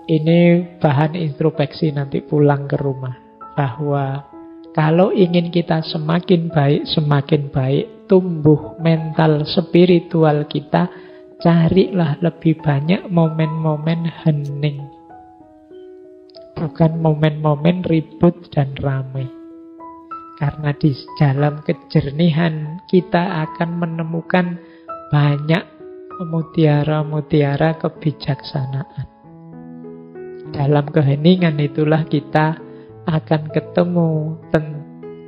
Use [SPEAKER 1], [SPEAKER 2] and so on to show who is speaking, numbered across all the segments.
[SPEAKER 1] Ini bahan introspeksi nanti pulang ke rumah. Bahwa kalau ingin kita semakin baik, tumbuh mental spiritual kita, carilah lebih banyak momen-momen hening. Bukan momen-momen ribut dan ramai. Karena di dalam kejernihan kita akan menemukan banyak mutiara-mutiara kebijaksanaan. Dalam keheningan itulah kita akan ketemu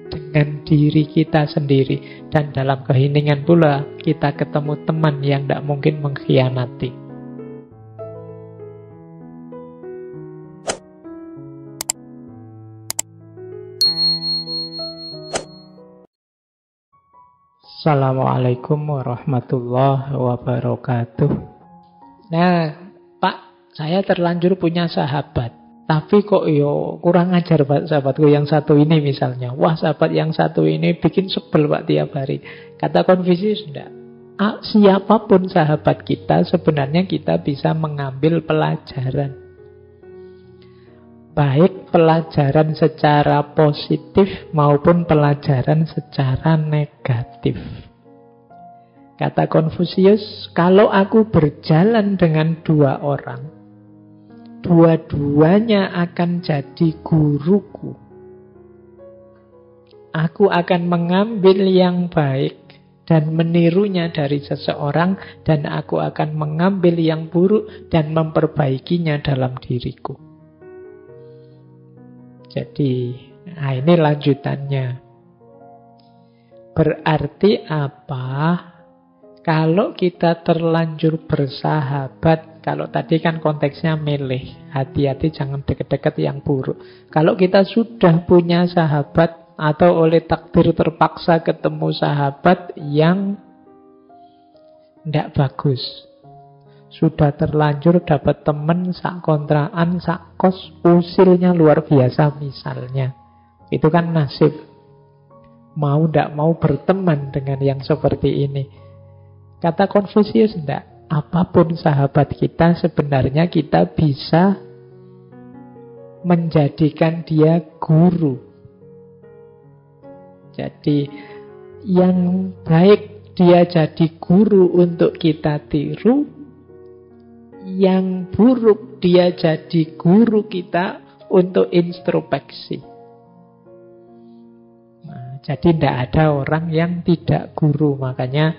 [SPEAKER 1] dengan diri kita sendiri. Dan dalam keheningan pula kita ketemu teman yang tidak mungkin mengkhianati. Assalamualaikum warahmatullahi wabarakatuh. Nah, Pak, saya terlanjur punya sahabat, tapi kok kurang ajar Pak, sahabatku yang satu ini misalnya. Wah, sahabat yang satu ini bikin sebel Pak tiap hari. Kata Konfusius, enggak. Siapapun sahabat kita, sebenarnya kita bisa mengambil pelajaran. Baik pelajaran secara positif maupun pelajaran secara negatif. Kata Konfusius, kalau aku berjalan dengan dua orang, dua-duanya akan jadi guruku. Aku akan mengambil yang baik dan menirunya dari seseorang, dan aku akan mengambil yang buruk dan memperbaikinya dalam diriku. Jadi, ini lanjutannya. Berarti apa? Kalau kita terlanjur bersahabat, kalau tadi kan konteksnya milih, hati-hati jangan deket-deket yang buruk. Kalau kita sudah punya sahabat atau oleh takdir terpaksa ketemu sahabat yang tidak bagus, sudah terlanjur dapat teman sak kontrakan, sak kos, usilnya luar biasa misalnya, itu kan nasib. Mau tidak mau berteman dengan yang seperti ini. Kata Konfusius, tidak. Apapun sahabat kita, sebenarnya kita bisa menjadikan dia guru. Jadi, yang baik dia jadi guru untuk kita tiru, yang buruk dia jadi guru kita untuk introspeksi. Nah, jadi tidak ada orang yang tidak guru. Makanya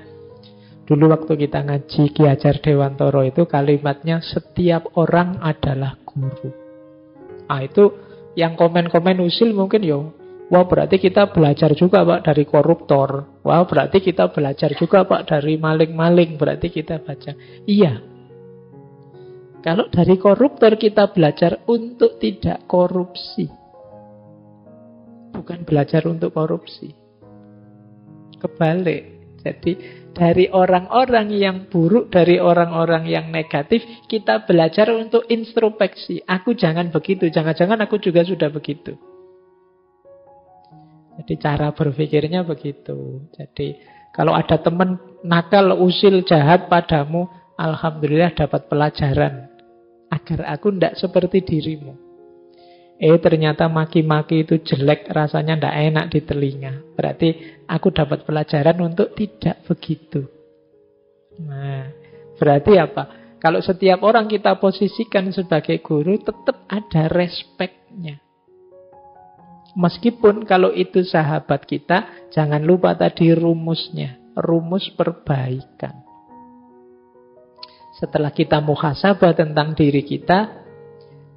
[SPEAKER 1] dulu waktu kita ngaji Ki Hajar Dewantoro itu kalimatnya setiap orang adalah guru. Itu yang komen-komen usil mungkin wah berarti kita belajar juga Pak dari koruptor. Wah berarti kita belajar juga Pak dari maling-maling. Berarti kita baca. Iya. Kalau dari koruptor kita belajar untuk tidak korupsi. Bukan belajar untuk korupsi. Kebalik. Jadi dari orang-orang yang buruk, dari orang-orang yang negatif, kita belajar untuk introspeksi. Aku jangan begitu, jangan-jangan aku juga sudah begitu. Jadi cara berpikirnya begitu. Jadi kalau ada teman nakal, usil, jahat padamu, alhamdulillah dapat pelajaran. Agar aku tidak seperti dirimu. Ternyata maki-maki itu jelek, rasanya tidak enak di telinga. Berarti aku dapat pelajaran untuk tidak begitu. Nah, berarti apa? Kalau setiap orang kita posisikan sebagai guru, tetap ada respeknya. Meskipun kalau itu sahabat kita, jangan lupa tadi rumusnya. Rumus perbaikan. Setelah kita muhasabah tentang diri kita,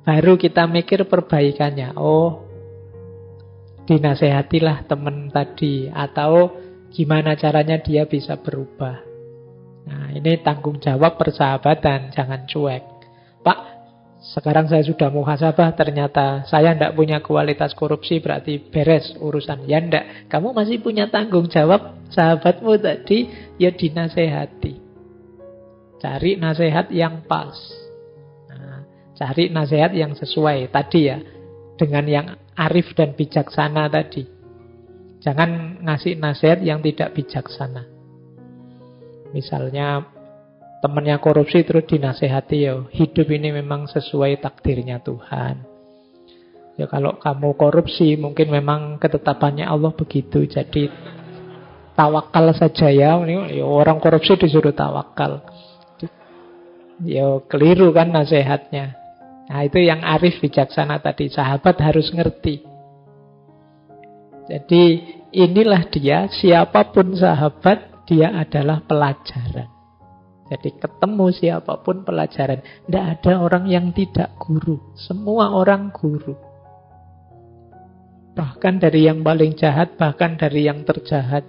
[SPEAKER 1] baru kita mikir perbaikannya. Dinasehatilah teman tadi. Atau gimana caranya dia bisa berubah. Nah, ini tanggung jawab persahabatan. Jangan cuek. Pak, sekarang saya sudah muhasabah, ternyata saya tidak punya kualitas korupsi, berarti beres urusan. Ya enggak, kamu masih punya tanggung jawab. Sahabatmu tadi, ya dinasehati. Cari nasihat yang pas. Cari nasihat yang sesuai tadi ya, dengan yang arif dan bijaksana tadi. Jangan ngasih nasihat yang tidak bijaksana. Misalnya temannya korupsi terus dinasehati, ya hidup ini memang sesuai takdirnya Tuhan. Ya kalau kamu korupsi mungkin memang ketetapannya Allah begitu. Jadi tawakal saja ya. Orang korupsi disuruh tawakal. Ya keliru kan nasihatnya. Nah itu yang arif bijaksana tadi. Sahabat harus ngerti. Jadi inilah dia, siapapun sahabat, dia adalah pelajaran. Jadi ketemu siapapun pelajaran. Tidak ada orang yang tidak guru. Semua orang guru. Bahkan dari yang paling jahat, bahkan dari yang terjahat.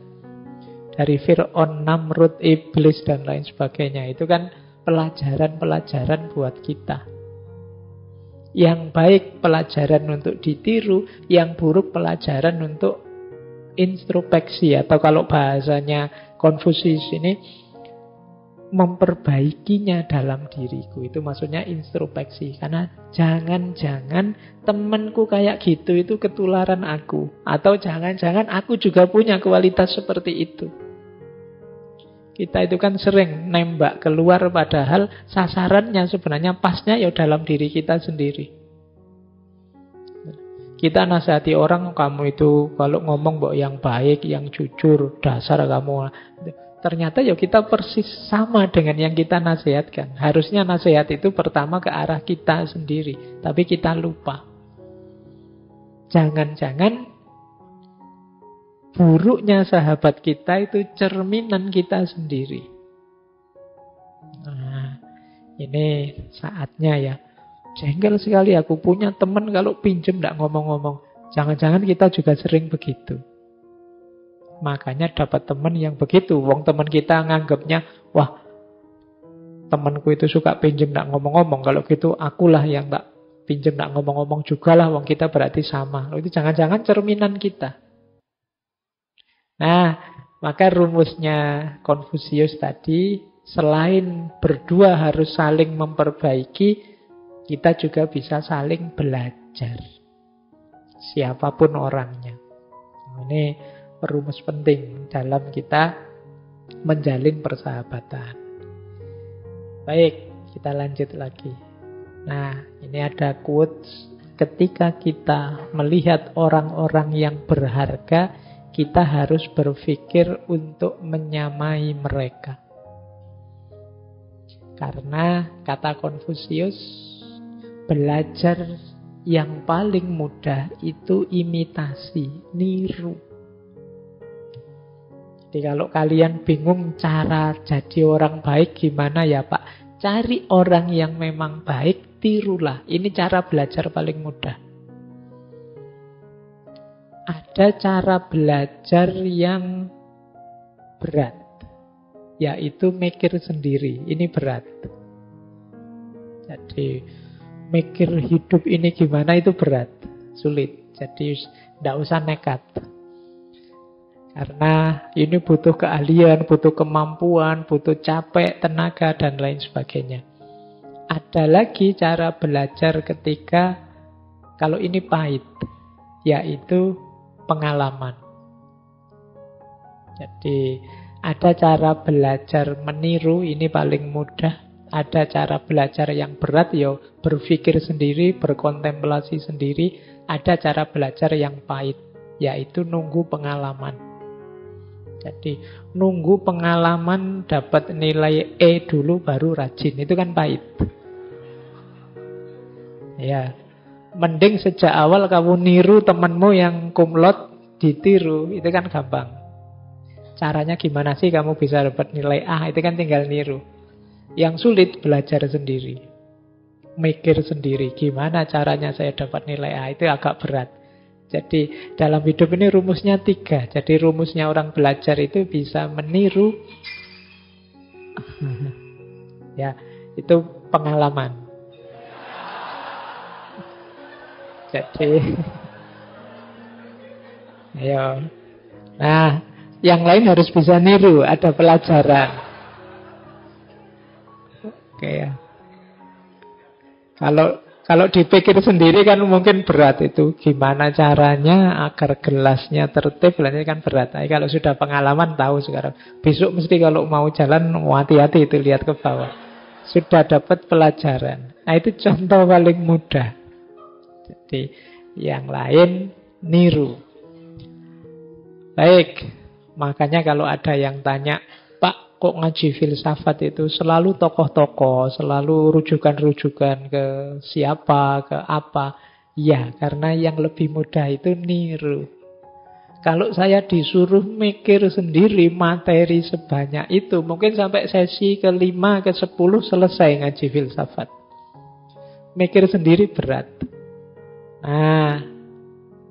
[SPEAKER 1] Dari Fir'aun, Namrud, Iblis, dan lain sebagainya. Itu kan pelajaran-pelajaran buat kita. Yang baik pelajaran untuk ditiru, yang buruk pelajaran untuk introspeksi. Atau kalau bahasanya Konfusius ini, memperbaikinya dalam diriku. Itu maksudnya introspeksi. Karena jangan-jangan temanku kayak gitu itu ketularan aku. Atau jangan-jangan aku juga punya kualitas seperti itu. Kita itu kan sering nembak keluar padahal sasarannya sebenarnya pasnya ya dalam diri kita sendiri. Kita nasihati orang, kamu itu kalau ngomong mbok yang baik, yang jujur, dasar kamu. Ternyata ya kita persis sama dengan yang kita nasihatkan. Harusnya nasihat itu pertama ke arah kita sendiri. Tapi kita lupa. Jangan-jangan buruknya sahabat kita itu cerminan kita sendiri. Nah, ini saatnya ya. Jengkel sekali aku punya teman kalau pinjem tidak ngomong-ngomong. Jangan-jangan kita juga sering begitu. Makanya dapat teman yang begitu. Wong teman kita nganggapnya, wah, temanku itu suka pinjem tak ngomong-ngomong. Kalau gitu akulah yang tak pinjem tak ngomong-ngomong juga lah. Wong kita berarti sama. Itu jangan-jangan cerminan kita. Nah, maka rumusnya Konfusius tadi, selain berdua harus saling memperbaiki, kita juga bisa saling belajar. Siapapun orangnya. Ini rumus penting dalam kita menjalin persahabatan. Baik, kita lanjut lagi. Nah, ini ada quotes. Ketika kita melihat orang-orang yang berharga, kita harus berpikir untuk menyamai mereka. Karena kata Konfusius, belajar yang paling mudah itu imitasi, niru. Jadi kalau kalian bingung cara jadi orang baik gimana ya Pak? Cari orang yang memang baik, tirulah. Ini cara belajar paling mudah. Ada cara belajar yang berat, yaitu mikir sendiri. Ini berat. Jadi mikir hidup ini gimana itu berat, sulit. Jadi tidak usah nekat. Karena ini butuh keahlian, butuh kemampuan, butuh capek, tenaga, dan lain sebagainya. Ada lagi cara belajar ketika kalau ini pahit, yaitu pengalaman. Jadi ada cara belajar meniru, ini paling mudah. Ada cara belajar yang berat, ya berpikir sendiri, berkontemplasi sendiri. Ada cara belajar yang pahit, yaitu nunggu pengalaman. Jadi nunggu pengalaman dapat nilai E dulu baru rajin. Itu kan pahit. Ya, mending sejak awal kamu niru temanmu yang kumlot, ditiru. Itu kan gampang. Caranya gimana sih kamu bisa dapat nilai A? Itu kan tinggal niru. Yang sulit belajar sendiri. Mikir sendiri. Gimana caranya saya dapat nilai A? Itu agak berat. Jadi dalam hidup ini rumusnya 3. Jadi rumusnya orang belajar itu bisa meniru. Ya, itu pengalaman. Jadi ayo. Nah, yang lain harus bisa niru, ada pelajaran. Oke ya. Kalau dipikir sendiri kan mungkin berat itu. Gimana caranya agar gelasnya tertib, ini kan berat. Tapi kalau sudah pengalaman tahu sekarang. Besok mesti kalau mau jalan, hati-hati itu lihat ke bawah. Sudah dapat pelajaran. Nah itu contoh paling mudah. Jadi yang lain niru. Baik, makanya kalau ada yang tanya, Pak, kok ngaji filsafat itu selalu tokoh-tokoh, selalu rujukan-rujukan ke siapa, ke apa? Ya, karena yang lebih mudah itu niru. Kalau saya disuruh mikir sendiri materi sebanyak itu, mungkin sampai sesi ke-5, ke-10 selesai ngaji filsafat. Mikir sendiri berat. Nah,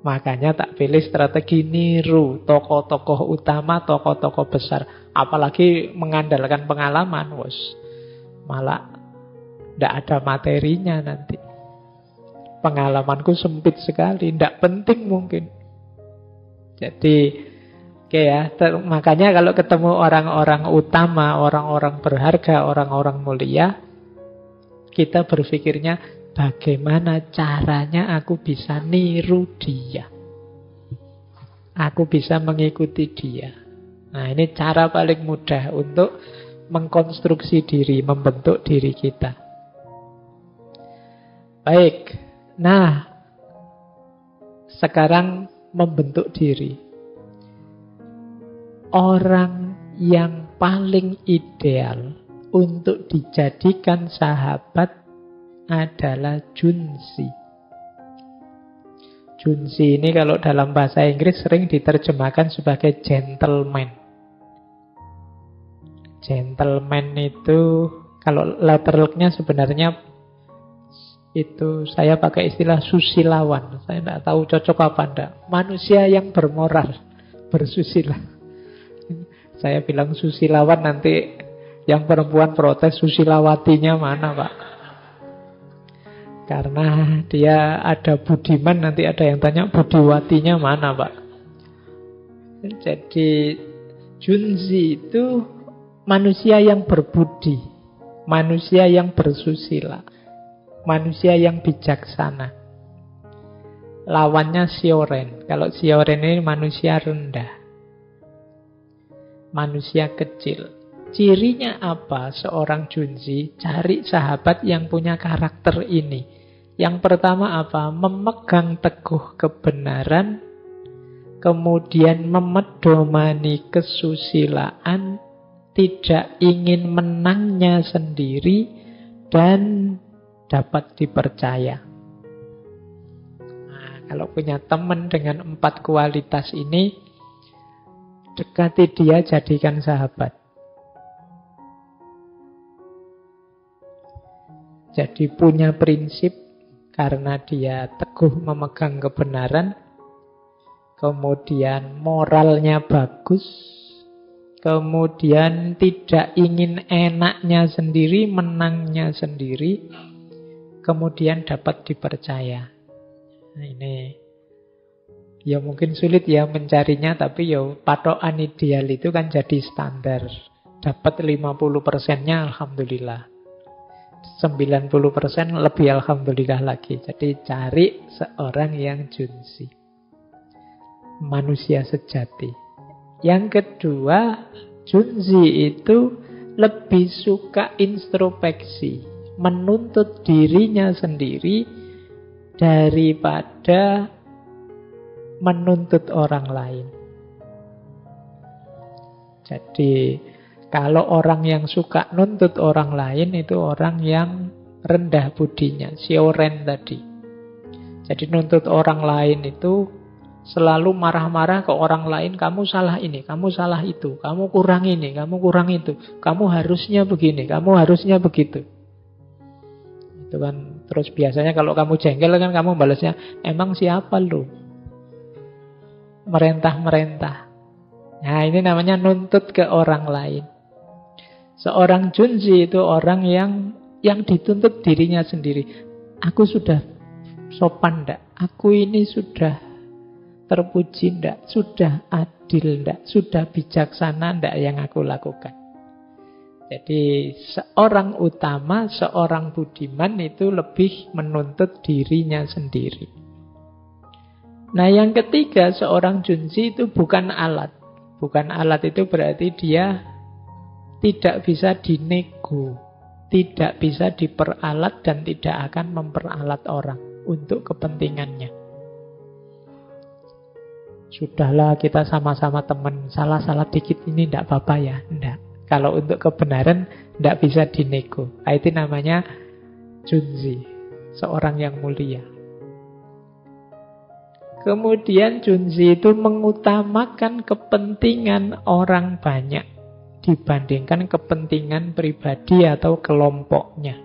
[SPEAKER 1] makanya tak pilih strategi niru tokoh-tokoh utama, tokoh-tokoh besar. Apalagi mengandalkan pengalaman, bos. Malah tidak ada materinya nanti. Pengalamanku sempit sekali, tidak penting mungkin. Jadi, oke ya. Makanya kalau ketemu orang-orang utama, orang-orang berharga, orang-orang mulia, kita berpikirnya, bagaimana caranya aku bisa niru dia? Aku bisa mengikuti dia. Nah, ini cara paling mudah untuk mengkonstruksi diri, membentuk diri kita. Baik. Nah, sekarang membentuk diri. Orang yang paling ideal untuk dijadikan sahabat adalah Junzi. Junzi ini kalau dalam bahasa Inggris sering diterjemahkan sebagai gentleman. Gentleman itu kalau letternya sebenarnya itu saya pakai istilah susilawan. Saya tidak tahu cocok apa enggak. Manusia yang bermoral, bersusila. Saya bilang susilawan, nanti yang perempuan protes, susilawatinya mana, Pak? Karena dia ada budiman, nanti ada yang tanya budiwatinya mana, Pak? Jadi Junzi itu manusia yang berbudi, manusia yang bersusila, manusia yang bijaksana. Lawannya Sioren. Kalau Sioren ini manusia rendah, manusia kecil. Cirinya apa seorang Junzi? Cari sahabat yang punya karakter ini. Yang pertama apa? Memegang teguh kebenaran, kemudian memedomani kesusilaan, tidak ingin menangnya sendiri, dan dapat dipercaya. Nah, kalau punya teman dengan 4 kualitas ini, dekati dia, jadikan sahabat. Jadi punya prinsip karena dia teguh memegang kebenaran, kemudian moralnya bagus, kemudian tidak ingin enaknya sendiri, menangnya sendiri, kemudian dapat dipercaya. Nah, ini ya mungkin sulit ya mencarinya, tapi ya patokan ideal itu kan jadi standar. Dapat 50%-nya alhamdulillah, 90% lebih alhamdulillah lagi. Jadi cari seorang yang Junzi, manusia sejati. Yang kedua, Junzi itu lebih suka introspeksi, menuntut dirinya sendiri daripada menuntut orang lain. Jadi kalau orang yang suka nuntut orang lain itu orang yang rendah budinya, Sioren tadi. Jadi nuntut orang lain itu selalu marah-marah ke orang lain, kamu salah ini, kamu salah itu, kamu kurang ini, kamu kurang itu, kamu harusnya begini, kamu harusnya begitu. Itu kan terus biasanya kalau kamu jengkel kan kamu balasnya, emang siapa lu? Merentah-merentah. Nah, ini namanya nuntut ke orang lain. Seorang Junzi itu orang yang dituntut dirinya sendiri. Aku sudah sopan enggak? Aku ini sudah terpuji enggak? Sudah adil enggak? Sudah bijaksana enggak yang aku lakukan? Jadi seorang utama, seorang budiman itu lebih menuntut dirinya sendiri. Nah yang ketiga, seorang junzi itu bukan alat. Bukan alat itu berarti dia tidak bisa dinego, tidak bisa diperalat dan tidak akan memperalat orang untuk kepentingannya. Sudahlah kita sama-sama teman, salah-salah dikit ini tidak apa-apa ya. Tidak. Kalau untuk kebenaran tidak bisa dinego. Itu namanya junzi, seorang yang mulia. Kemudian junzi itu mengutamakan kepentingan orang banyak dibandingkan kepentingan pribadi atau kelompoknya.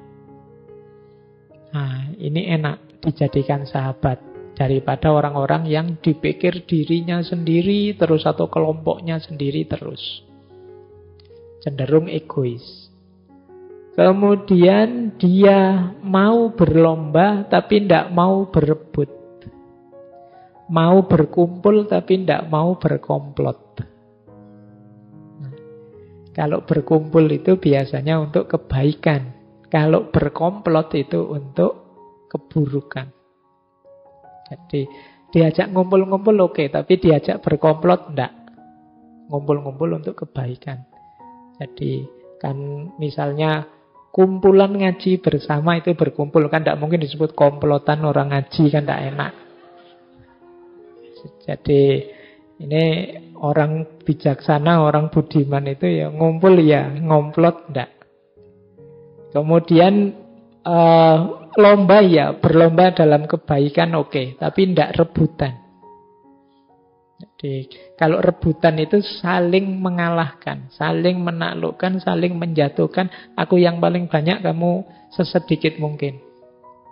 [SPEAKER 1] Nah, ini enak dijadikan sahabat daripada orang-orang yang dipikir dirinya sendiri terus atau kelompoknya sendiri terus. Cenderung egois. Kemudian dia mau berlomba tapi tidak mau berebut. Mau berkumpul tapi tidak mau berkomplot. Nah, kalau berkumpul itu biasanya untuk kebaikan. Kalau berkomplot itu untuk keburukan. Jadi diajak ngumpul-ngumpul oke, tapi diajak berkomplot enggak. Ngumpul-ngumpul untuk kebaikan. Jadi kan misalnya kumpulan ngaji bersama itu berkumpul, kan tidak mungkin disebut komplotan orang ngaji, kan tidak enak. Jadi ini orang bijaksana, orang budiman itu ya ngumpul ya, ngomplot enggak. Kemudian lomba ya, berlomba dalam kebaikan oke, tapi tidak rebutan. Jadi kalau rebutan itu saling mengalahkan, saling menaklukkan, saling menjatuhkan. Aku yang paling banyak, kamu sesedikit mungkin.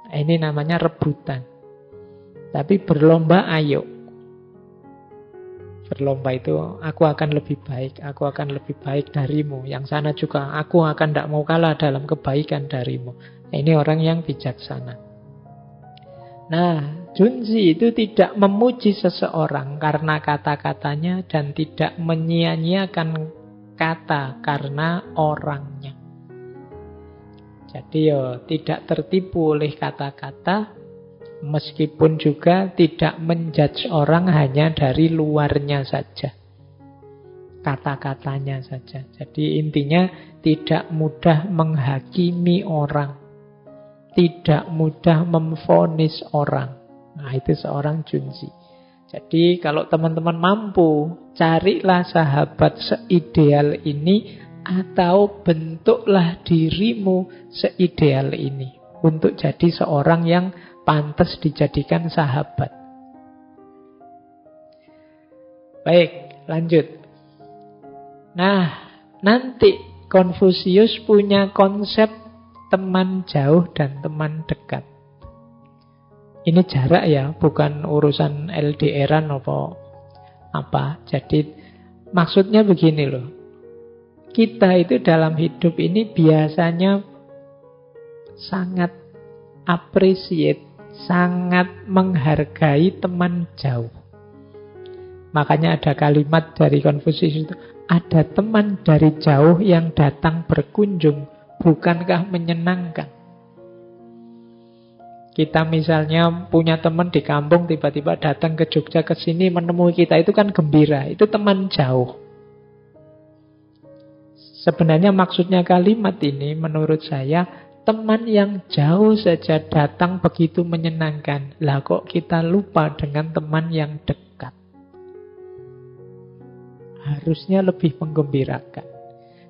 [SPEAKER 1] Ini namanya rebutan. Tapi berlomba ayo. Berlomba itu aku akan lebih baik, aku akan lebih baik darimu. Yang sana juga aku akan tidak mau kalah dalam kebaikan darimu. Ini orang yang bijaksana. Nah, junzi itu tidak memuji seseorang karena kata-katanya dan tidak menyia-nyiakan kata karena orangnya. Jadi tidak tertipu oleh kata-kata, meskipun juga tidak menjudge orang hanya dari luarnya saja, kata-katanya saja. Jadi intinya tidak mudah menghakimi orang, tidak mudah memvonis orang. Nah, itu seorang junzi. Jadi kalau teman-teman mampu, carilah sahabat seideal ini atau bentuklah dirimu seideal ini untuk jadi seorang yang pantas dijadikan sahabat. Baik, lanjut. Nah, nanti Konfusius punya konsep teman jauh dan teman dekat. Ini jarak ya, bukan urusan LDR-an apa. Jadi maksudnya begini loh. Kita itu dalam hidup ini biasanya sangat appreciate, sangat menghargai teman jauh. Makanya ada kalimat dari Konfusius itu, ada teman dari jauh yang datang berkunjung, bukankah menyenangkan? Kita misalnya punya teman di kampung, tiba-tiba datang ke Jogja ke sini menemui kita, itu kan gembira, itu teman jauh. Sebenarnya maksudnya kalimat ini menurut saya, teman yang jauh saja datang begitu menyenangkan. Lah kok kita lupa dengan teman yang dekat? Harusnya lebih menggembirakan.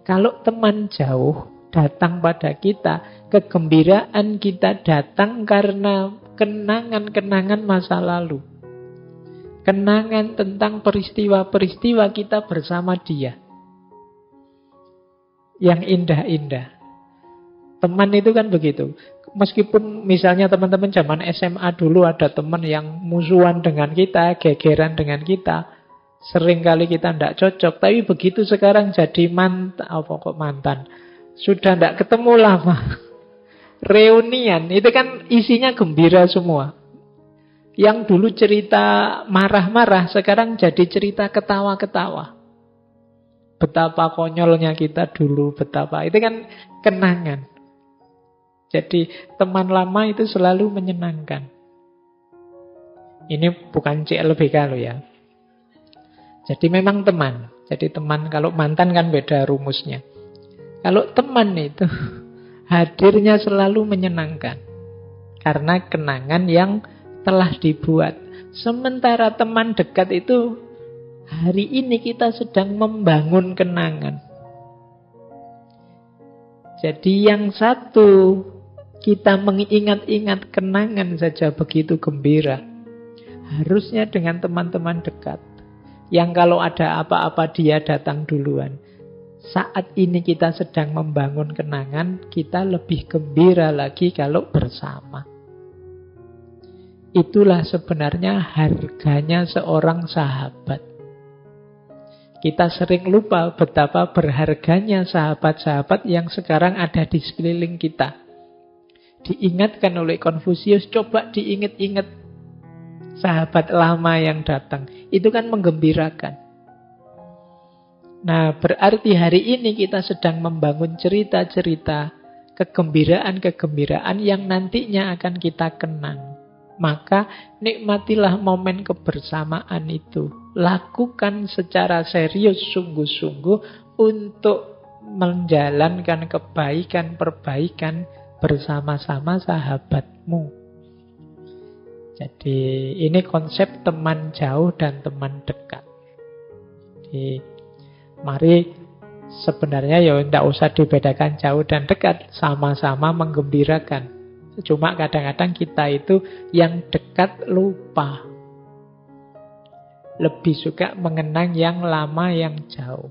[SPEAKER 1] Kalau teman jauh datang pada kita, kegembiraan kita datang karena kenangan-kenangan masa lalu. Kenangan tentang peristiwa-peristiwa kita bersama dia. Yang indah-indah. Teman itu kan begitu. Meskipun misalnya teman-teman zaman SMA dulu ada teman yang musuhan dengan kita, gegeran dengan kita, sering kali kita tidak cocok, tapi begitu sekarang jadi mantan, sudah tidak ketemu lama, reunian, itu kan isinya gembira semua. Yang dulu cerita marah-marah, sekarang jadi cerita ketawa-ketawa. betapa konyolnya kita dulu, betapa. Itu kan kenangan. Jadi teman lama itu selalu menyenangkan. Ini bukan CLBK loh ya. Jadi memang teman. Jadi teman, kalau mantan kan beda rumusnya. Kalau teman itu hadirnya selalu menyenangkan. Karena kenangan yang telah dibuat. Sementara teman dekat itu, hari ini kita sedang membangun kenangan. Jadi yang satu, kita mengingat-ingat kenangan saja begitu gembira. Harusnya dengan teman-teman dekat. Yang kalau ada apa-apa dia datang duluan. Saat ini kita sedang membangun kenangan, kita lebih gembira lagi kalau bersama. Itulah sebenarnya harganya seorang sahabat. Kita sering lupa betapa berharganya sahabat-sahabat yang sekarang ada di sekeliling kita. Diingatkan oleh Konfusius, coba diingat-ingat sahabat lama yang datang. Itu kan menggembirakan. Nah, berarti hari ini kita sedang membangun cerita-cerita kegembiraan-kegembiraan yang nantinya akan kita kenang. Maka nikmatilah momen kebersamaan itu. Lakukan secara serius, sungguh-sungguh untuk menjalankan kebaikan-perbaikan bersama-sama sahabatmu. Jadi ini konsep teman jauh dan teman dekat. Jadi mari sebenarnya ya tidak usah dibedakan jauh dan dekat, sama-sama menggembirakan. Cuma kadang-kadang kita itu yang dekat lupa. Lebih suka mengenang yang lama yang jauh.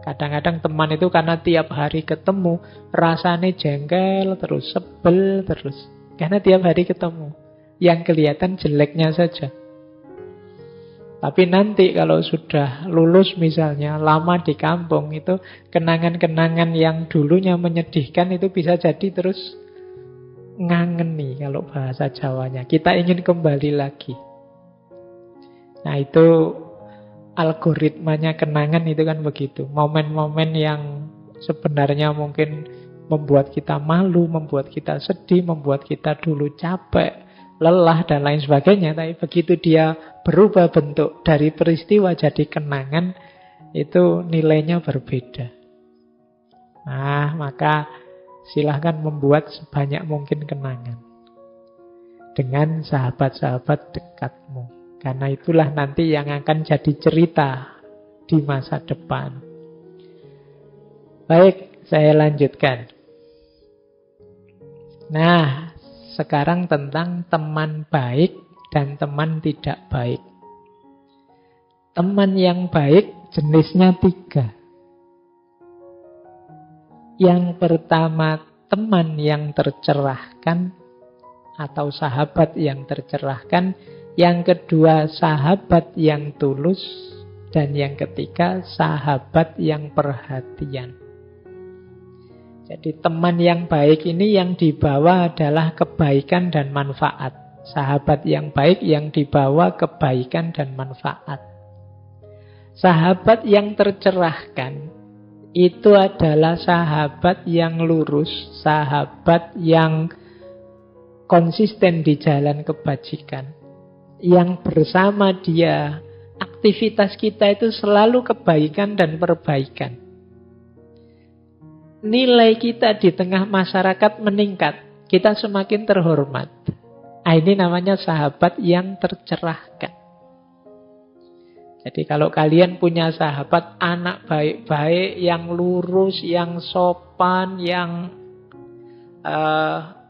[SPEAKER 1] Kadang-kadang teman itu karena tiap hari ketemu, rasanya jengkel terus, sebel terus. Karena tiap hari ketemu. Yang kelihatan jeleknya saja. Tapi nanti kalau sudah lulus misalnya, lama di kampung, itu kenangan-kenangan yang dulunya menyedihkan itu bisa jadi terus ngangeni kalau bahasa Jawanya. Kita ingin kembali lagi. Nah itu algoritmanya kenangan itu kan begitu. Momen-momen yang sebenarnya mungkin membuat kita malu, membuat kita sedih, membuat kita dulu capek, lelah dan lain sebagainya. Tapi begitu dia berubah bentuk dari peristiwa jadi kenangan, itu nilainya berbeda. Nah, maka silahkan membuat sebanyak mungkin kenangan dengan sahabat-sahabat dekatmu. Karena itulah nanti yang akan jadi cerita di masa depan. Baik, saya lanjutkan. Nah, sekarang tentang teman baik dan teman tidak baik. Teman yang baik jenisnya 3. Yang pertama, teman yang tercerahkan atau sahabat yang tercerahkan. Yang kedua, sahabat yang tulus. Dan yang ketiga, sahabat yang perhatian. Jadi teman yang baik ini yang dibawa adalah kebaikan dan manfaat. Sahabat yang baik yang dibawa kebaikan dan manfaat. Sahabat yang tercerahkan itu adalah sahabat yang lurus, sahabat yang konsisten di jalan kebajikan. Yang bersama dia, aktivitas kita itu selalu kebaikan dan perbaikan. Nilai kita di tengah masyarakat meningkat, kita semakin terhormat. Ini namanya sahabat yang tercerahkan. Jadi kalau kalian punya sahabat anak baik-baik, yang lurus, yang sopan, yang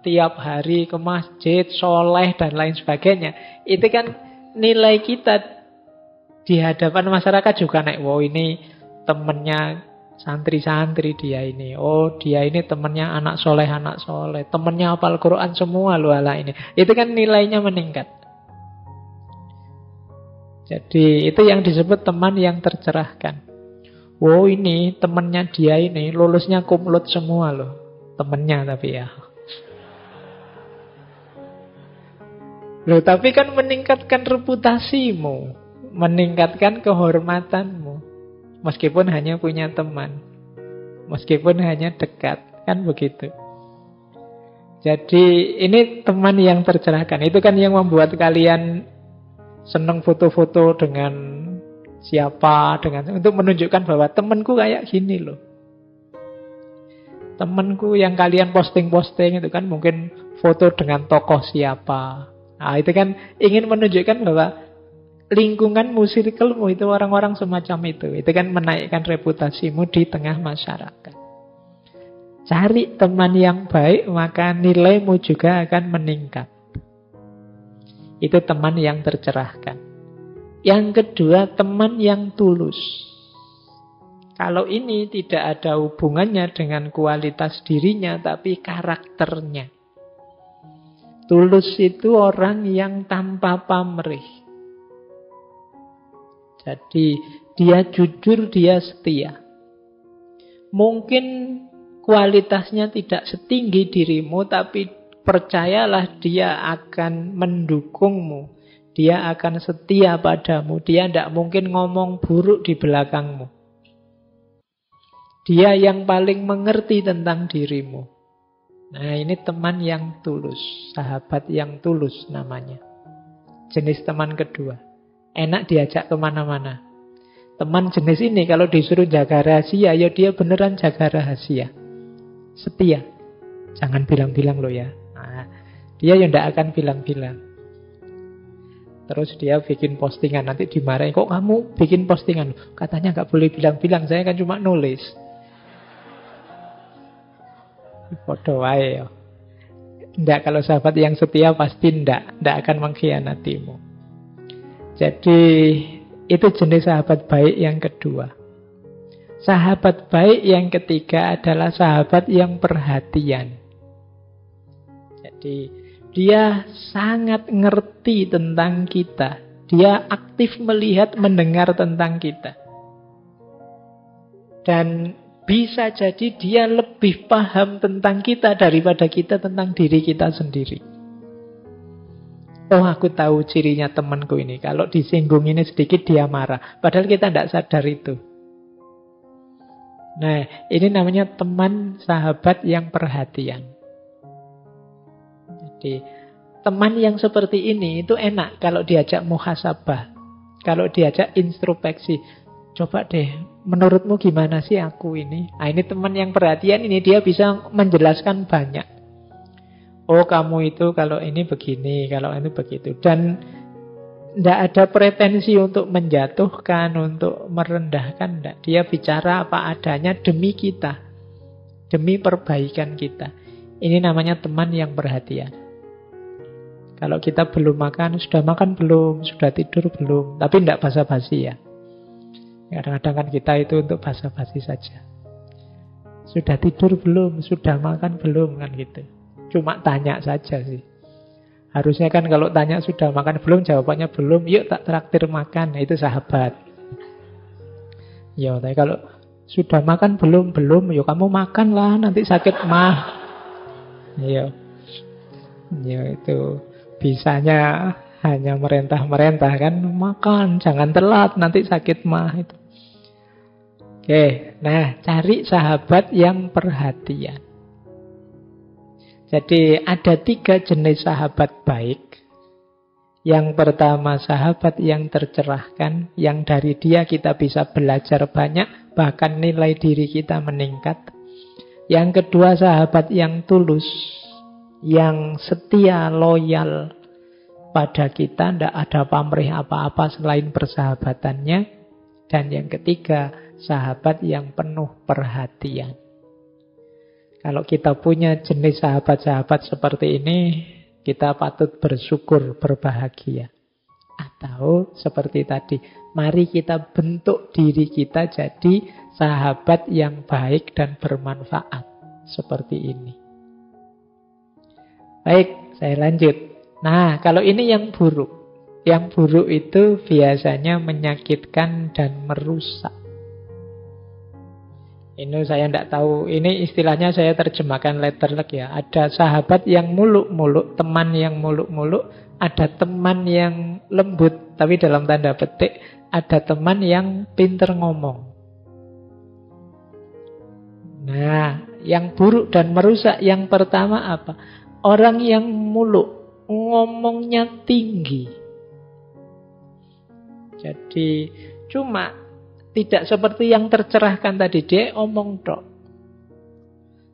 [SPEAKER 1] tiap hari ke masjid, soleh dan lain sebagainya, itu kan nilai kita di hadapan masyarakat juga naik. Wow, ini temennya santri-santri dia ini. Oh, dia ini temennya anak soleh, temennya hafal Quran semua loh ala ini. Itu kan nilainya meningkat. Jadi itu yang disebut teman yang tercerahkan. Wow, ini temennya dia ini lulusnya kumlot semua loh. Temennya tapi ya. Loh, tapi kan meningkatkan reputasimu, meningkatkan kehormatanmu. Meskipun hanya punya teman, meskipun hanya dekat, kan begitu. Jadi ini teman yang tercerahkan. Itu kan yang membuat kalian senang foto-foto dengan siapa, untuk menunjukkan bahwa temanku kayak gini loh. Temanku yang kalian posting-posting itu kan mungkin foto dengan tokoh siapa. Nah, itu kan ingin menunjukkan bahwa lingkunganmu, circlemu itu orang-orang semacam itu. Itu kan menaikkan reputasimu di tengah masyarakat. Cari teman yang baik, maka nilaimu juga akan meningkat. Itu teman yang tercerahkan. Yang kedua, teman yang tulus. Kalau ini tidak ada hubungannya dengan kualitas dirinya, tapi karakternya. Tulus itu orang yang tanpa pamrih. Jadi dia jujur, dia setia. Mungkin kualitasnya tidak setinggi dirimu, tapi percayalah dia akan mendukungmu. Dia akan setia padamu. Dia tidak mungkin ngomong buruk di belakangmu. Dia yang paling mengerti tentang dirimu. Nah, ini teman yang tulus. Sahabat yang tulus namanya. Jenis teman kedua. Enak diajak kemana-mana. Teman jenis ini kalau disuruh jaga rahasia, ya dia beneran jaga rahasia. Setia. Jangan bilang-bilang loh ya. Nah, dia yang tidak akan bilang-bilang. Terus dia bikin postingan, nanti dimarahin. Kok kamu bikin postingan? Katanya gak boleh bilang-bilang, saya kan cuma nulis. Podo wae ya. Ndak, kalau sahabat yang setia pasti ndak akan mengkhianatimu. Jadi itu jenis sahabat baik yang kedua. Sahabat baik yang ketiga adalah sahabat yang perhatian. Jadi dia sangat ngerti tentang kita. Dia aktif melihat, mendengar tentang kita. Dan bisa jadi dia lebih paham tentang kita daripada kita tentang diri kita sendiri. Oh, aku tahu cirinya temanku ini. Kalau disinggung ini sedikit dia marah. Padahal kita tidak sadar itu. Nah, ini namanya teman sahabat yang perhatian. Jadi, teman yang seperti ini itu enak kalau diajak muhasabah. Kalau diajak introspeksi. Coba deh, menurutmu gimana sih aku ini? Nah, ini teman yang perhatian ini, dia bisa menjelaskan banyak. Oh, kamu itu kalau ini begini, kalau ini begitu. Dan tidak ada pretensi untuk menjatuhkan, untuk merendahkan. Tidak. Dia bicara apa adanya demi kita. Demi perbaikan kita. Ini namanya teman yang perhatian. Kalau kita belum makan, sudah makan belum? Sudah tidur belum? Tapi tidak basa-basi ya. Kadang-kadang kan kita itu untuk basa-basi saja. Sudah tidur belum? Sudah makan belum? Kan gitu. Cuma tanya saja sih. Harusnya kan kalau tanya sudah makan belum, jawabannya belum, yuk tak traktir makan. Nah, itu sahabat. Ya, tapi kalau sudah makan belum, yuk kamu makan lah, nanti sakit mah. Ya, itu bisanya hanya merentah-merentah kan, makan, jangan telat, nanti sakit mah itu. Oke, nah cari sahabat yang perhatian. Jadi ada 3 jenis sahabat baik. Yang pertama sahabat yang tercerahkan, yang dari dia kita bisa belajar banyak, bahkan nilai diri kita meningkat. Yang kedua sahabat yang tulus, yang setia, loyal pada kita, tidak ada pamrih apa-apa selain persahabatannya. Dan yang ketiga, sahabat yang penuh perhatian. Kalau kita punya jenis sahabat-sahabat seperti ini, kita patut bersyukur, berbahagia. Atau seperti tadi, mari kita bentuk diri kita jadi sahabat yang baik dan bermanfaat. Seperti ini. Baik, saya lanjut. Nah, kalau ini yang buruk. Yang buruk itu biasanya menyakitkan dan merusak. Ini saya tidak tahu, ini istilahnya saya terjemahkan letterlek ya. Ada sahabat yang muluk-muluk, teman yang muluk-muluk, ada teman yang lembut, tapi dalam tanda petik, ada teman yang pinter ngomong. Nah, yang buruk dan merusak yang pertama apa? Orang yang muluk, ngomongnya tinggi. Jadi cuma tidak seperti yang tercerahkan tadi, dia omong tok.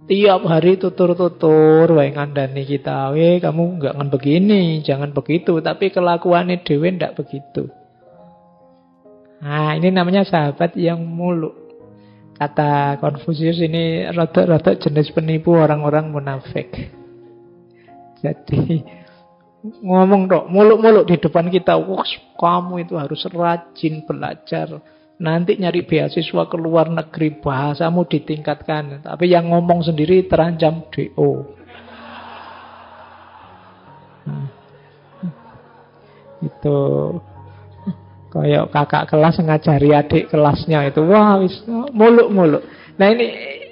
[SPEAKER 1] Tiap hari tutur-tutur, wae ngandani kita, kamu enggak ngan begini, jangan begitu, tapi kelakuannya dhewe ndak begitu. Nah, ini namanya sahabat yang muluk. Kata Konfusius ini rada-rada jenis penipu orang-orang munafik. Jadi ngomong dok, muluk-muluk di depan kita, wah kamu itu harus rajin belajar. Nanti nyari beasiswa ke luar negeri, bahasamu ditingkatkan. Tapi yang ngomong sendiri terancam DO. Itu kayak kakak kelas ngajari adik kelasnya itu, wah wis muluk-muluk. Nah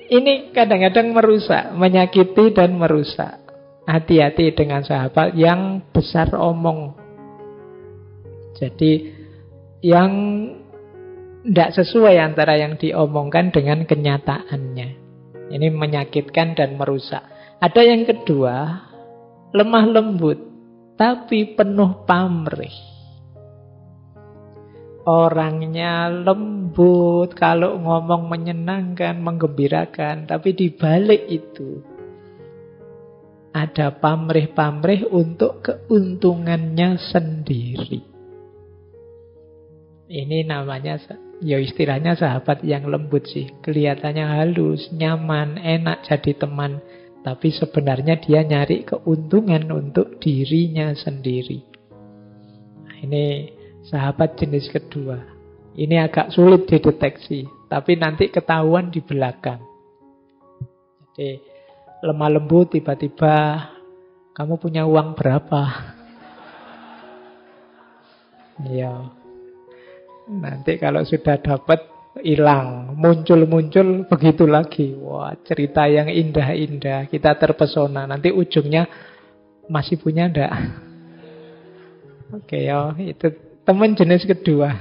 [SPEAKER 1] ini kadang-kadang merusak, menyakiti dan merusak. Hati-hati dengan sahabat yang besar omong. Jadi yang tidak sesuai antara yang diomongkan dengan kenyataannya. Ini menyakitkan dan merusak. Ada yang kedua, lemah lembut tapi penuh pamrih. Orangnya lembut, kalau ngomong menyenangkan, menggembirakan, tapi di balik itu ada pamrih-pamrih untuk keuntungannya sendiri. Ini namanya, ya istilahnya sahabat yang lembut sih. Kelihatannya halus, nyaman, enak jadi teman, tapi sebenarnya dia nyari keuntungan untuk dirinya sendiri. Nah, ini sahabat jenis kedua. Ini agak sulit dideteksi, tapi nanti ketahuan di belakang. Jadi lemah lembut, tiba-tiba kamu punya uang berapa? Ya, nanti kalau sudah dapat hilang, muncul begitu lagi. Wah, cerita yang indah-indah, kita terpesona. Nanti ujungnya masih punya ndak? Oke, ya, itu teman jenis kedua.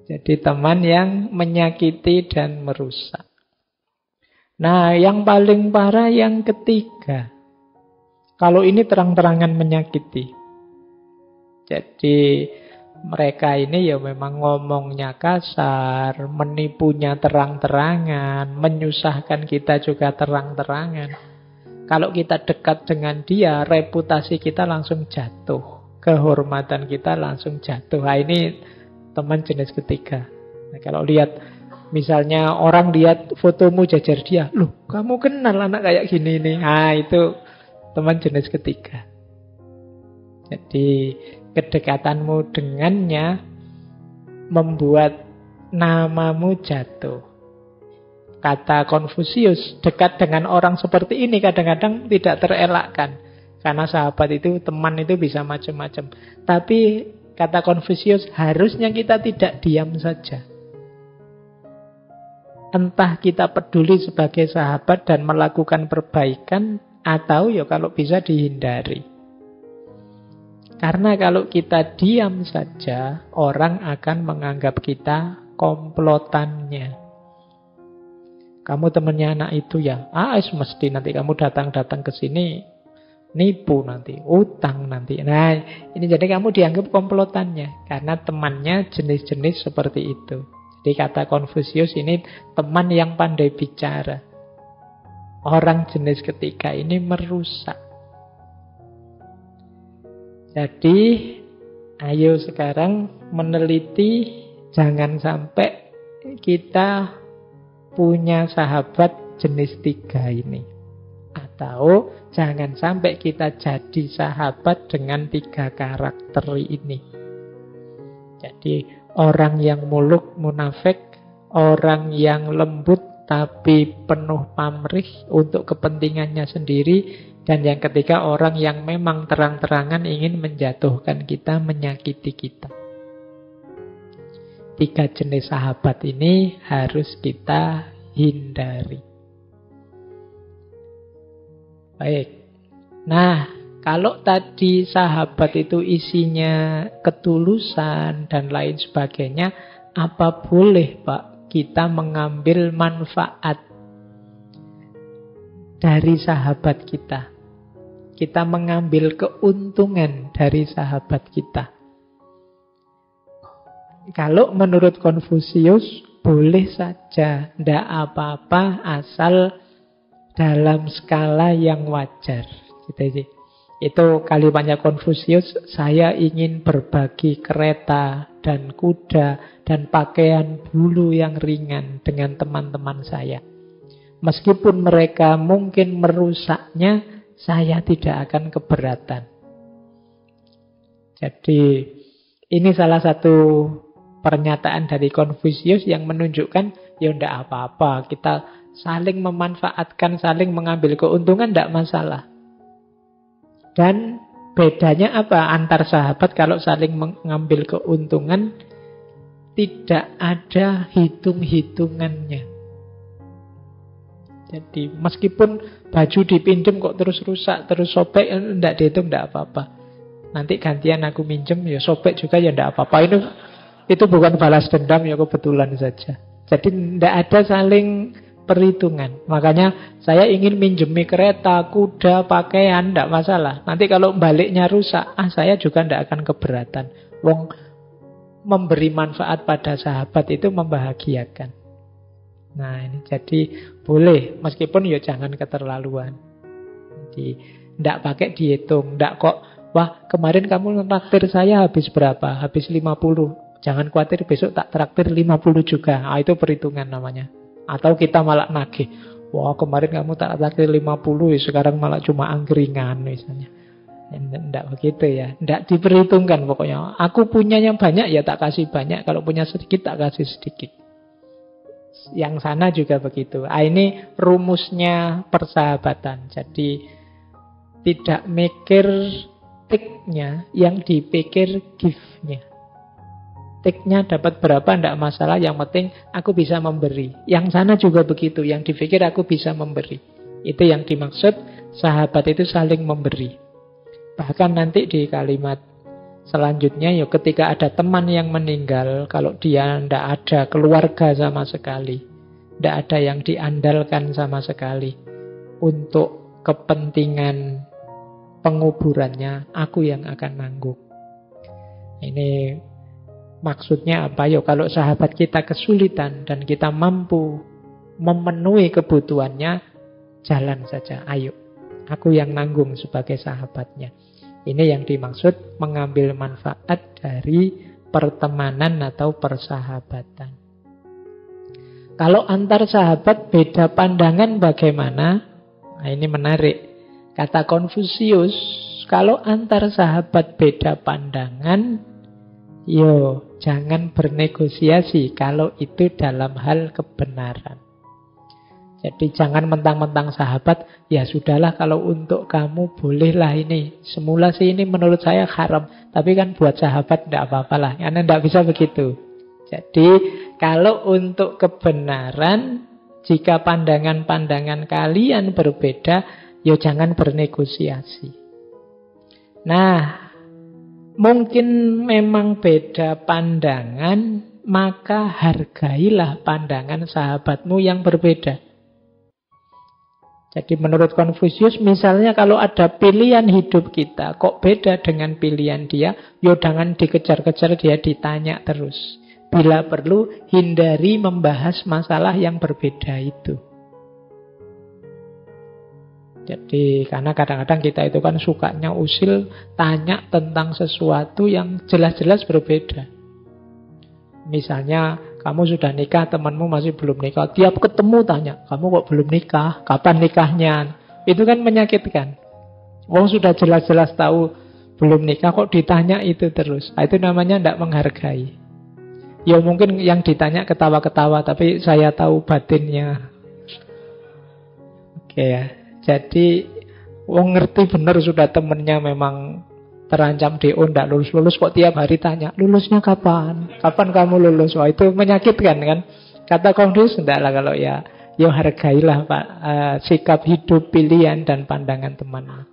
[SPEAKER 1] Jadi teman yang menyakiti dan merusak. Nah, yang paling parah yang ketiga. Kalau ini terang-terangan menyakiti. Jadi mereka ini ya memang ngomongnya kasar, menipunya terang-terangan, menyusahkan kita juga terang-terangan. Kalau kita dekat dengan dia, reputasi kita langsung jatuh. Kehormatan kita langsung jatuh. Nah, ini teman jenis ketiga. Nah, kalau lihat, misalnya orang lihat fotomu jajar dia, loh kamu kenal anak kayak gini nih. Nah, itu teman jenis ketiga. Jadi kedekatanmu dengannya membuat namamu jatuh. Kata Konfusius, dekat dengan orang seperti ini kadang-kadang tidak terelakkan. Karena sahabat itu, teman itu bisa macam-macam. Tapi kata Konfusius, harusnya kita tidak diam saja. Entah kita peduli sebagai sahabat dan melakukan perbaikan, atau ya kalau bisa dihindari. Karena kalau kita diam saja, orang akan menganggap kita komplotannya. Kamu temannya anak itu ya, mesti nanti kamu datang-datang ke sini nipu nanti, utang nanti. Nah, ini jadi kamu dianggap komplotannya karena temannya jenis-jenis seperti itu. Jadi kata Konfusius ini teman yang pandai bicara. Orang jenis ketiga ini merusak. Jadi, ayo sekarang meneliti jangan sampai kita punya sahabat jenis tiga ini. Atau jangan sampai kita jadi sahabat dengan tiga karakter ini. Jadi orang yang muluk, munafik, orang yang lembut tapi penuh pamrih untuk kepentingannya sendiri, dan yang ketiga orang yang memang terang-terangan ingin menjatuhkan kita, menyakiti kita. Tiga jenis sahabat ini harus kita hindari. Baik. Nah, kalau tadi sahabat itu isinya ketulusan dan lain sebagainya, apa boleh Pak kita mengambil manfaat dari sahabat kita. Kita mengambil keuntungan dari sahabat kita. Kalau menurut Konfusius, boleh saja, tidak apa-apa asal dalam skala yang wajar. Gitu. Itu kalimatnya Konfusius, saya ingin berbagi kereta dan kuda dan pakaian bulu yang ringan dengan teman-teman saya. Meskipun mereka mungkin merusaknya, saya tidak akan keberatan. Jadi ini salah satu pernyataan dari Konfusius yang menunjukkan ya tidak apa-apa, kita saling memanfaatkan, saling mengambil keuntungan, tidak masalah. Dan bedanya apa antar sahabat kalau saling mengambil keuntungan? Tidak ada hitung-hitungannya. Jadi meskipun baju dipinjem kok terus rusak, terus sobek, tidak dihitung, tidak apa-apa. Nanti gantian aku minjem, ya sobek juga ya tidak apa-apa. Itu bukan balas dendam, ya kebetulan saja. Jadi tidak ada saling perhitungan. Makanya saya ingin minjemi kereta, kuda, pakaian, tidak masalah. Nanti kalau baliknya rusak, saya juga tidak akan keberatan. Wong memberi manfaat pada sahabat itu membahagiakan. Nah ini jadi boleh, meskipun ya jangan keterlaluan. Jadi tidak pakai dihitung, tidak kok, wah kemarin kamu traktir saya habis berapa? Habis 50. Jangan khawatir besok tak traktir 50 juga. Itu perhitungan namanya. Atau kita malah nagih, wah kemarin kamu tak traktir 50, sekarang malah cuma angkringan misalnya. Tidak begitu ya, tidak diperhitungkan pokoknya. Aku punya yang banyak ya tak kasih banyak, kalau punya sedikit tak kasih sedikit. Yang sana juga begitu. Ini rumusnya persahabatan. Jadi tidak mikir take-nya, yang dipikir give-nya. Take-nya dapat berapa tidak masalah, yang penting aku bisa memberi. Yang sana juga begitu, yang dipikir aku bisa memberi. Itu yang dimaksud sahabat itu saling memberi. Bahkan nanti di kalimat selanjutnya, ya ketika ada teman yang meninggal, kalau dia tidak ada keluarga sama sekali, tidak ada yang diandalkan sama sekali, untuk kepentingan penguburannya, aku yang akan nanggung. Ini maksudnya apa? Ya kalau sahabat kita kesulitan dan kita mampu memenuhi kebutuhannya, jalan saja, ayo. Aku yang nanggung sebagai sahabatnya. Ini yang dimaksud mengambil manfaat dari pertemanan atau persahabatan. Kalau antar sahabat beda pandangan bagaimana? Nah, ini menarik. Kata Konfusius, kalau antar sahabat beda pandangan, yo jangan bernegosiasi kalau itu dalam hal kebenaran. Jadi jangan mentang-mentang sahabat, ya sudahlah kalau untuk kamu bolehlah ini. Semula sih ini menurut saya haram, tapi kan buat sahabat tidak apa-apalah. Karena tidak bisa begitu. Jadi kalau untuk kebenaran, jika pandangan-pandangan kalian berbeda, ya jangan bernegosiasi. Nah, mungkin memang beda pandangan, maka hargailah pandangan sahabatmu yang berbeda. Jadi menurut Konfusius, misalnya kalau ada pilihan hidup kita, kok beda dengan pilihan dia, ya jangan dikejar-kejar dia, ditanya terus. Bila perlu, hindari membahas masalah yang berbeda itu. Jadi karena kadang-kadang kita itu kan sukanya usil, tanya tentang sesuatu yang jelas-jelas berbeda. Misalnya kamu sudah nikah, temanmu masih belum nikah. Tiap ketemu tanya, kamu kok belum nikah? Kapan nikahnya? Itu kan menyakitkan. Wong sudah jelas-jelas tahu belum nikah, kok ditanya itu terus. Itu namanya tidak menghargai. Ya mungkin yang ditanya ketawa-ketawa, tapi saya tahu batinnya. Oke ya. Jadi wong ngerti bener sudah temennya memang terancam DO, ndak lulus-lulus, kok tiap hari tanya, lulusnya kapan? Kapan kamu lulus? Wah itu menyakitkan kan? Kata Konfusius, enggak lah kalau ya hargailah Pak, sikap hidup, pilihan dan pandangan teman.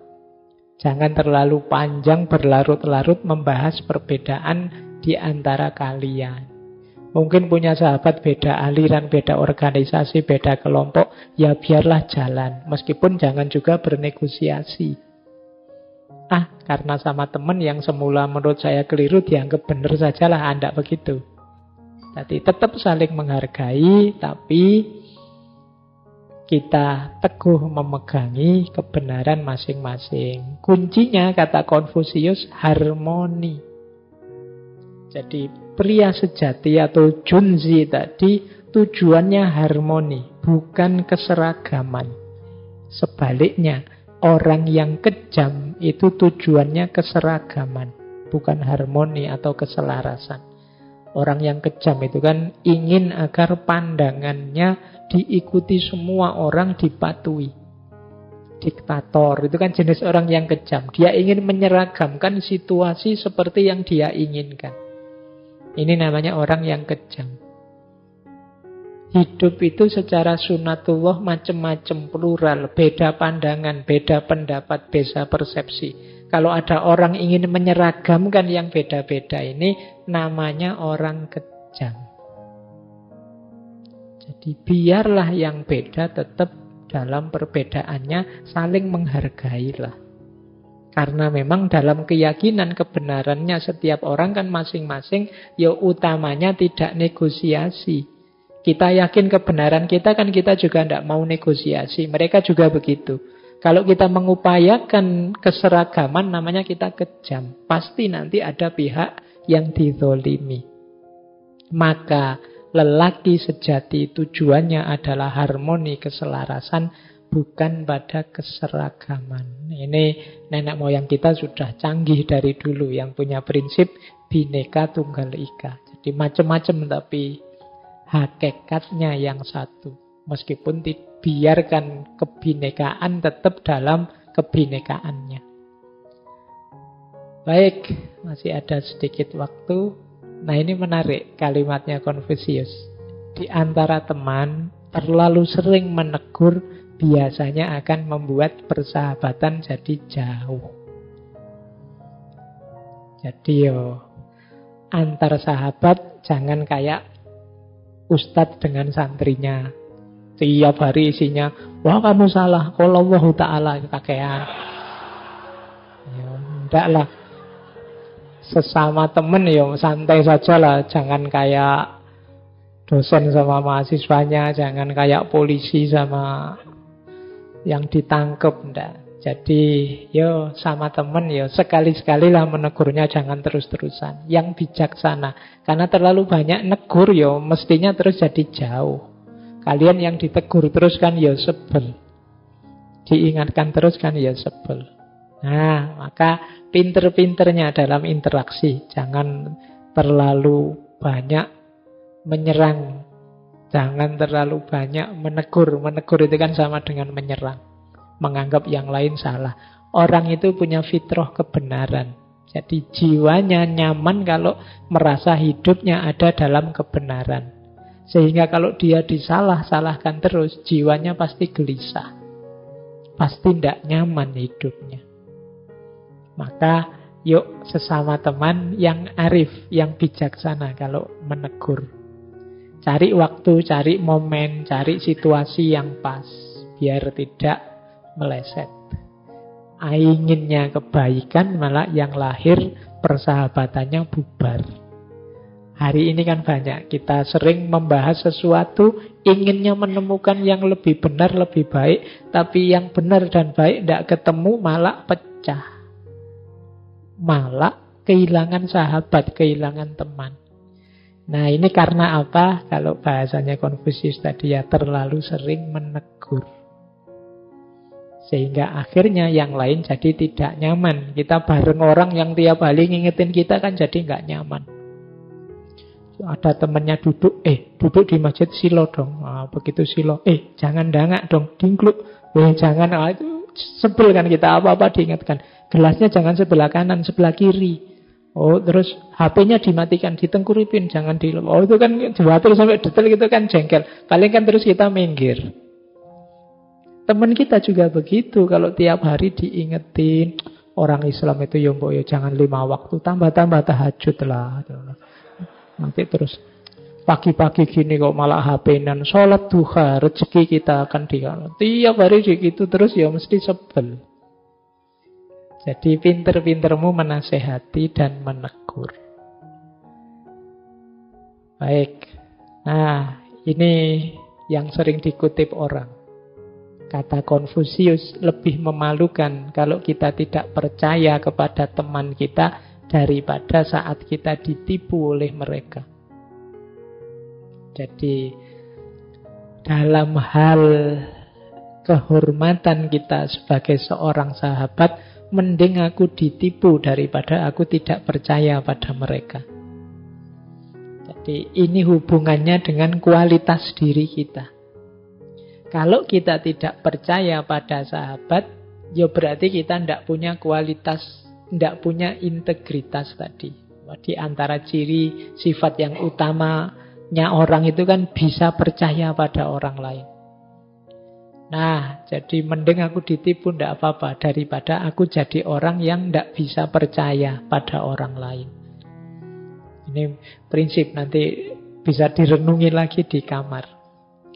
[SPEAKER 1] Jangan terlalu panjang berlarut-larut membahas perbedaan di antara kalian. Mungkin punya sahabat beda aliran, beda organisasi, beda kelompok. Ya biarlah jalan. Meskipun jangan juga bernegosiasi. Karena sama teman yang semula menurut saya keliru dianggap benar sajalah. Anda begitu. Jadi tetap saling menghargai, tapi kita teguh memegangi kebenaran masing-masing. Kuncinya, kata Konfusius, harmoni. Jadi pria sejati atau junzi tadi tujuannya harmoni, bukan keseragaman. Sebaliknya, orang yang kejam itu tujuannya keseragaman, bukan harmoni atau keselarasan. Orang yang kejam itu kan ingin agar pandangannya diikuti semua orang, dipatuhi. Diktator itu kan jenis orang yang kejam. Dia ingin menyeragamkan situasi seperti yang dia inginkan. Ini namanya orang yang kejam. Hidup itu secara sunatullah macam-macam, plural, beda pandangan, beda pendapat, beda persepsi. Kalau ada orang ingin menyeragamkan yang beda-beda ini, namanya orang kejam. Jadi biarlah yang beda tetap dalam perbedaannya saling menghargailah. Karena memang dalam keyakinan kebenarannya setiap orang kan masing-masing, ya utamanya tidak negosiasi. Kita yakin kebenaran kita kan kita juga tidak mau negosiasi. Mereka juga begitu. Kalau kita mengupayakan keseragaman namanya kita kejam. Pasti nanti ada pihak yang dizolimi. Maka lelaki sejati tujuannya adalah harmoni, keselarasan, bukan pada keseragaman. Ini nenek moyang kita sudah canggih dari dulu yang punya prinsip Bhinneka Tunggal Ika. Jadi macam-macam tapi hakikatnya yang satu. Meskipun dibiarkan kebinekaan tetap dalam kebinekaannya. Baik, masih ada sedikit waktu. Nah ini menarik kalimatnya Konfusius. Di antara teman, terlalu sering menegur biasanya akan membuat persahabatan jadi jauh. Jadi antar sahabat jangan kayak ustadz dengan santrinya. Tiap hari isinya, wah kamu salah, kalau Allah Ta'ala kakean. Ya, enggak lah. Sesama temen ya santai saja lah. Jangan kayak dosen sama mahasiswanya, jangan kayak polisi sama yang ditangkep. Enggak. Jadi yo sama temen yo sekali-sekali lah menegurnya, jangan terus-terusan. Yang bijaksana. Karena terlalu banyak negur yo mestinya terus jadi jauh. Kalian yang ditegur terus kan ya sebel. Diingatkan terus kan ya sebel. Nah, maka pinter-pinternya dalam interaksi. Jangan terlalu banyak menyerang. Jangan terlalu banyak menegur. Menegur itu kan sama dengan menyerang. Menganggap yang lain salah. Orang itu punya fitrah kebenaran. Jadi jiwanya nyaman kalau merasa hidupnya ada dalam kebenaran. Sehingga kalau dia disalah-salahkan terus, jiwanya pasti gelisah. Pasti tidak nyaman hidupnya. Maka yuk sesama teman yang arif, yang bijaksana kalau menegur. Cari waktu, cari momen, cari situasi yang pas. Biar tidak meleset. Inginnya kebaikan, malah yang lahir persahabatannya bubar. Hari ini kan banyak, kita sering membahas sesuatu, inginnya menemukan yang lebih benar, lebih baik, tapi yang benar dan baik tidak ketemu, malah pecah. Malah kehilangan sahabat, kehilangan teman. Nah ini karena apa? Kalau bahasanya Konfusius tadi ya terlalu sering menegur. Sehingga akhirnya yang lain jadi tidak nyaman. Kita bareng orang yang tiap hari ngingetin kita kan jadi nggak nyaman. Ada temannya duduk di masjid silo dong. Begitu silo, jangan dangak dong, dingkluk. Jangan, itu sebel kan kita, apa-apa diingatkan. Gelasnya jangan sebelah kanan, sebelah kiri. Terus HP-nya dimatikan, ditengkuripin, jangan di. Itu kan diatur sampai detail gitu kan jengkel. Paling kan terus kita minggir. Teman kita juga begitu, kalau tiap hari diingetin. Orang Islam itu jangan 5 waktu, tambah tahajud lah. Nanti terus Pagi-pagi gini kok malah HP-nan, sholat duha, rezeki kita akan dikalon. Tiap hari gitu terus ya mesti sebel. Jadi pinter-pintermu menasehati dan menegur. Baik. Nah, ini yang sering dikutip orang. Kata Konfusius, lebih memalukan kalau kita tidak percaya kepada teman kita daripada saat kita ditipu oleh mereka. Jadi, dalam hal kehormatan kita sebagai seorang sahabat, mending aku ditipu daripada aku tidak percaya pada mereka. Jadi, ini hubungannya dengan kualitas diri kita. Kalau kita tidak percaya pada sahabat, ya berarti kita tidak punya kualitas, tidak punya integritas tadi. Di antara ciri sifat yang utamanya orang itu kan bisa percaya pada orang lain. Nah, jadi mending aku ditipu tidak apa-apa daripada aku jadi orang yang tidak bisa percaya pada orang lain. Ini prinsip nanti bisa direnungi lagi di kamar.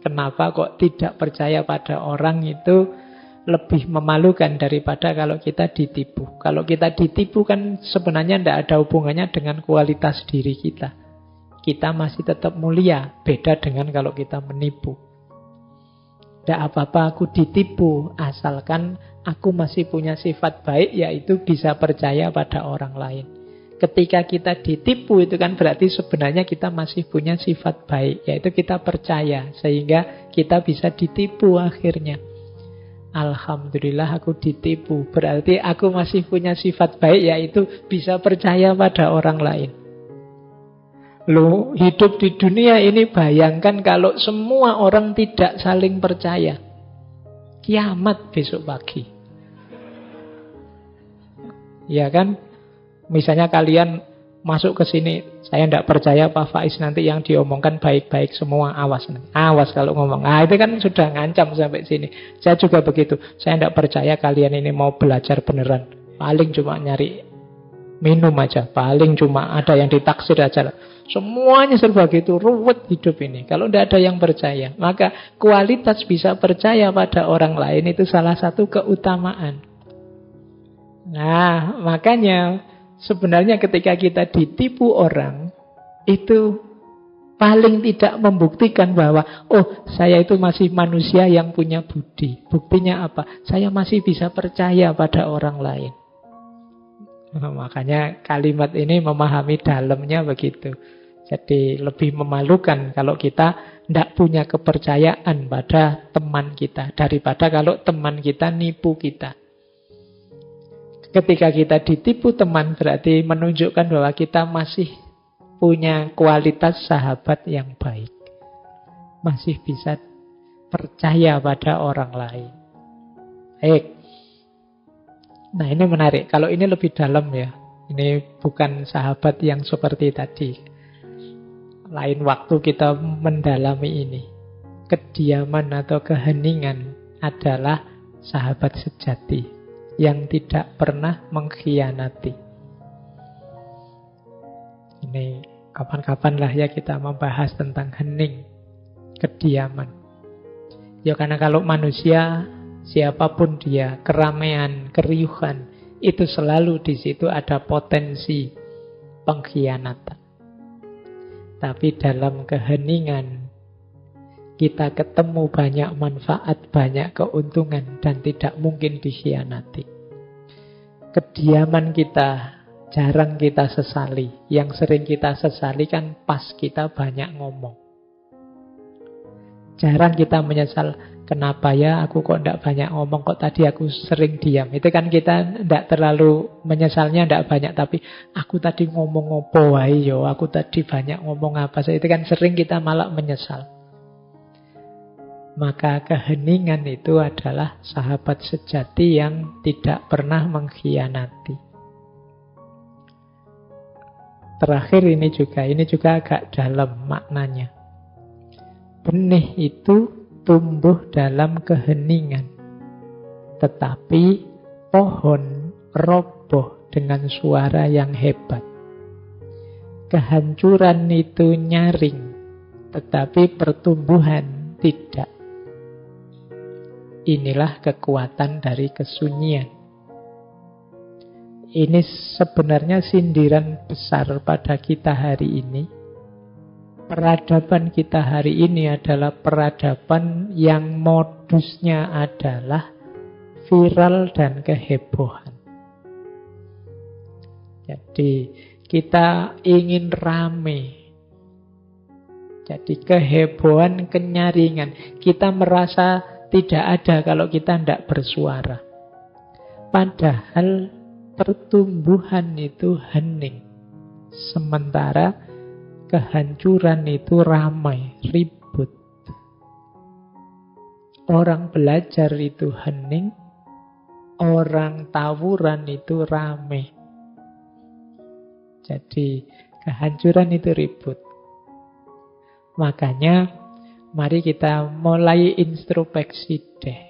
[SPEAKER 1] Kenapa kok tidak percaya pada orang itu lebih memalukan daripada kalau kita ditipu. Kalau kita ditipu kan sebenarnya tidak ada hubungannya dengan kualitas diri kita. Kita masih tetap mulia, beda dengan kalau kita menipu. Tidak apa-apa aku ditipu, asalkan aku masih punya sifat baik, yaitu bisa percaya pada orang lain. Ketika kita ditipu itu kan berarti sebenarnya kita masih punya sifat baik, yaitu kita percaya, sehingga kita bisa ditipu akhirnya. Alhamdulillah aku ditipu, berarti aku masih punya sifat baik, yaitu bisa percaya pada orang lain. Loh, hidup di dunia ini bayangkan kalau semua orang tidak saling percaya. Kiamat besok pagi. Ya kan? Misalnya kalian masuk ke sini, saya tidak percaya Pak Faiz nanti yang diomongkan baik-baik semua, awas nanti. Awas kalau ngomong. Nah, itu kan sudah ngancam sampai sini. Saya juga begitu. Saya tidak percaya kalian ini mau belajar beneran. Paling cuma nyari minum aja. Paling cuma ada yang ditaksir aja. Semuanya serba gitu, ruwet hidup ini. Kalau tidak ada yang percaya, maka kualitas bisa percaya pada orang lain itu salah satu keutamaan. Nah, makanya sebenarnya ketika kita ditipu orang, itu paling tidak membuktikan bahwa, oh, saya itu masih manusia yang punya budi. Buktinya apa? Saya masih bisa percaya pada orang lain. Nah, makanya kalimat ini memahami dalamnya begitu. Jadi lebih memalukan kalau kita tidak punya kepercayaan pada teman kita daripada kalau teman kita nipu kita. Ketika kita ditipu teman berarti menunjukkan bahwa kita masih punya kualitas sahabat yang baik. Masih bisa percaya pada orang lain. Baik. Nah, ini menarik. Kalau ini lebih dalam ya. Ini bukan sahabat yang seperti tadi. Lain waktu kita mendalami ini. Kediaman atau keheningan adalah sahabat sejati yang tidak pernah mengkhianati. Ini kapan-kapan lah ya kita membahas tentang hening, kediaman. Ya karena kalau manusia, siapapun dia, keramaian, keriuhan, itu selalu di situ ada potensi pengkhianatan. Tapi dalam keheningan, kita ketemu banyak manfaat, banyak keuntungan, dan tidak mungkin dikhianati. Kediaman kita jarang kita sesali. Yang sering kita sesali kan pas kita banyak ngomong. Jarang kita menyesal, kenapa ya aku kok tidak banyak ngomong, kok tadi aku sering diam. Itu kan kita tidak terlalu menyesalnya, tidak banyak. Tapi aku tadi ngomong apa wae yo, aku tadi banyak ngomong apa. Itu kan sering kita malah menyesal. Maka keheningan itu adalah sahabat sejati yang tidak pernah mengkhianati. Terakhir ini juga agak dalam maknanya. Benih itu tumbuh dalam keheningan, tetapi pohon roboh dengan suara yang hebat. Kehancuran itu nyaring, tetapi pertumbuhan tidak. Inilah kekuatan dari kesunyian. Ini sebenarnya sindiran besar pada kita hari ini. Peradaban kita hari ini adalah peradaban yang modusnya adalah viral dan kehebohan. Jadi kita ingin rame. Jadi kehebohan, kenyaringan. Kita merasa tidak ada kalau kita tidak bersuara. Padahal pertumbuhan itu hening. Sementara kehancuran itu ramai, ribut. Orang belajar itu hening, orang tawuran itu ramai. Jadi kehancuran itu ribut. Makanya mari kita mulai introspeksi deh.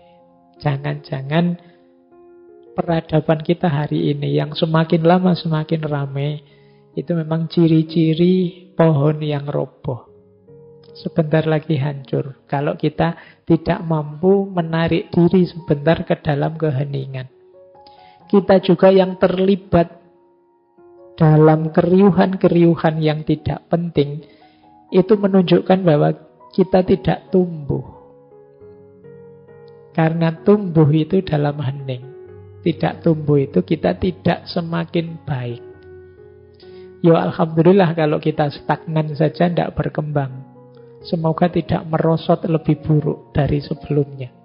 [SPEAKER 1] Jangan-jangan peradaban kita hari ini yang semakin lama semakin ramai, itu memang ciri-ciri pohon yang roboh. Sebentar lagi hancur. Kalau kita tidak mampu menarik diri sebentar ke dalam keheningan. Kita juga yang terlibat dalam keriuhan-keriuhan yang tidak penting, itu menunjukkan bahwa kita tidak tumbuh. Karena tumbuh itu dalam hening. Tidak tumbuh itu kita tidak semakin baik. Ya alhamdulillah kalau kita stagnan saja, tidak berkembang. Semoga tidak merosot lebih buruk dari sebelumnya.